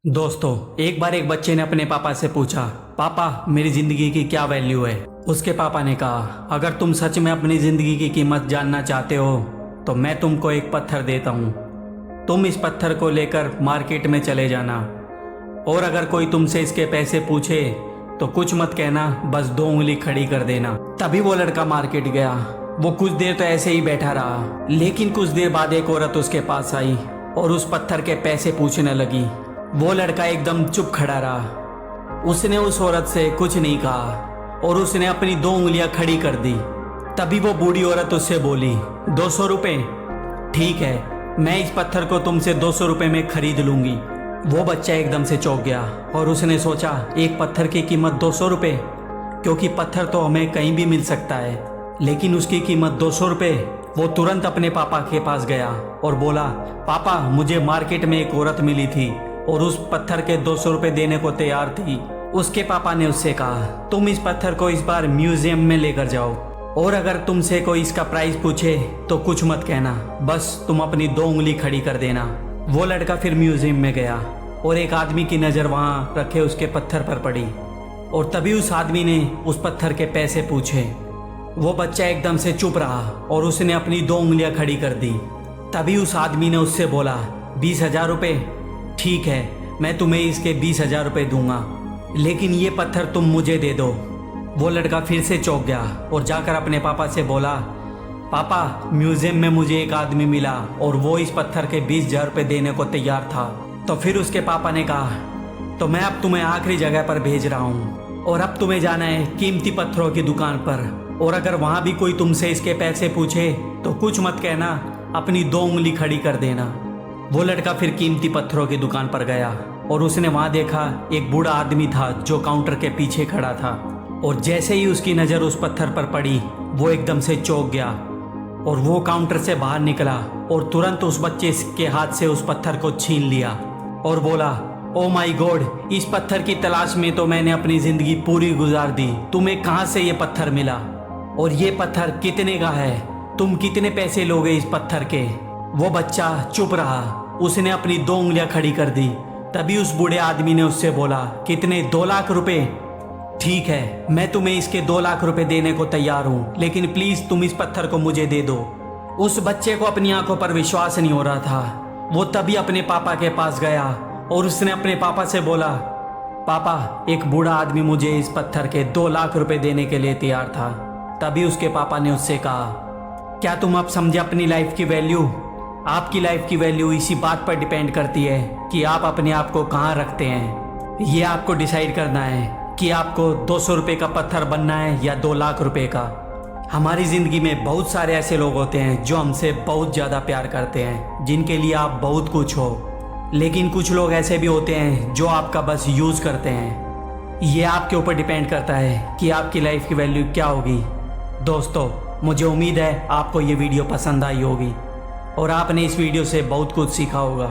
दोस्तों, एक बार एक बच्चे ने अपने पापा से पूछा, पापा मेरी जिंदगी की क्या वैल्यू है। उसके पापा ने कहा, अगर तुम सच में अपनी जिंदगी की कीमत जानना चाहते हो तो मैं तुमको एक पत्थर देता हूँ। तुम इस पत्थर को लेकर मार्केट में चले जाना और अगर कोई तुमसे इसके पैसे पूछे तो कुछ मत कहना, बस 2 उंगली खड़ी कर देना। तभी वो लड़का मार्केट गया। वो कुछ देर तो ऐसे ही बैठा रहा, लेकिन कुछ देर बाद एक औरत उसके पास आई और उस पत्थर के पैसे पूछने लगी। वो लड़का एकदम चुप खड़ा रहा। उसने उस औरत से कुछ नहीं कहा और उसने अपनी 2 उंगलियां खड़ी कर दी। तभी वो बूढ़ी औरत उससे बोली, 200 रुपये? ठीक है, मैं इस पत्थर को तुमसे 200 रुपये में खरीद लूंगी। वो बच्चा एकदम से चौंक गया और उसने सोचा, एक पत्थर की कीमत 200 रुपये? क्योंकि पत्थर तो हमें कहीं भी मिल सकता है, लेकिन उसकी कीमत 200 रुपये। वो तुरंत अपने पापा के पास गया और बोला, पापा मुझे मार्केट में एक औरत मिली थी और उस पत्थर के 200 रुपये देने को तैयार थी। उसके पापा ने उससे कहा, तुम इस पत्थर को इस बार म्यूजियम में लेकर जाओ और अगर तुमसे कोई इसका प्राइस पूछे तो कुछ मत कहना, बस तुम अपनी 2 उंगली खड़ी कर देना। वो लड़का फिर म्यूजियम में गया और एक आदमी की नज़र वहाँ रखे उसके पत्थर पर पड़ी और तभी उस आदमी ने उस पत्थर के पैसे पूछे। वो बच्चा एकदम से चुप रहा और उसने अपनी 2 उंगलियां खड़ी कर दी। तभी उस आदमी ने उससे बोला, 20,000 रुपये? ठीक है, मैं तुम्हें इसके 20,000 रुपये दूंगा, लेकिन ये पत्थर तुम मुझे दे दो। वो लड़का फिर से चौंक गया और जाकर अपने पापा से बोला, पापा म्यूजियम में मुझे एक आदमी मिला और वो इस पत्थर के 20,000 रुपये देने को तैयार था। तो फिर उसके पापा ने कहा, तो मैं अब तुम्हें आखिरी जगह पर भेज रहा हूँ और अब तुम्हें जाना है कीमती पत्थरों की दुकान पर और अगर वहाँ भी कोई तुमसे इसके पैसे पूछे तो कुछ मत कहना, अपनी 2 उंगली खड़ी कर देना। वो लड़का फिर कीमती पत्थरों की दुकान पर गया और उसने वहाँ देखा एक बूढ़ा आदमी था जो काउंटर के पीछे खड़ा था और जैसे ही उसकी नज़र उस पत्थर पर पड़ी वो एकदम से चौंक गया और वो काउंटर से बाहर निकला और तुरंत उस बच्चे के हाथ से उस पत्थर को छीन लिया और बोला, ओ माई गॉड, इस पत्थर की तलाश में तो मैंने अपनी ज़िंदगी पूरी गुजार दी। तुम्हें कहाँ से ये पत्थर मिला और ये पत्थर कितने का है? तुम कितने पैसे लोगे इस पत्थर के? वो बच्चा चुप रहा। उसने अपनी 2 उंगलियां खड़ी कर दी। तभी उस बूढ़े आदमी ने उससे बोला, कितने? 2 लाख रुपए? ठीक है, मैं तुम्हें इसके 2 लाख रुपए देने को तैयार हूँ, लेकिन प्लीज तुम इस पत्थर को मुझे दे दो। उस बच्चे को अपनी आंखों पर विश्वास नहीं हो रहा था। वो तभी अपने पापा के पास गया और उसने अपने पापा से बोला, पापा एक बूढ़ा आदमी मुझे इस पत्थर के 2 लाख रुपए देने के लिए तैयार था। तभी उसके पापा ने उससे कहा, क्या तुम अब समझे अपनी लाइफ की वैल्यू? आपकी लाइफ की वैल्यू इसी बात पर डिपेंड करती है कि आप अपने आप को कहाँ रखते हैं। ये आपको डिसाइड करना है कि आपको 200 रुपये का पत्थर बनना है या 2 लाख रुपए का। हमारी ज़िंदगी में बहुत सारे ऐसे लोग होते हैं जो हमसे बहुत ज़्यादा प्यार करते हैं, जिनके लिए आप बहुत कुछ हो, लेकिन कुछ लोग ऐसे भी होते हैं जो आपका बस यूज़ करते हैं। ये आपके ऊपर डिपेंड करता है कि आपकी लाइफ की वैल्यू क्या होगी। दोस्तों, मुझे उम्मीद है आपको ये वीडियो पसंद आई होगी और आपने इस वीडियो से बहुत कुछ सीखा होगा।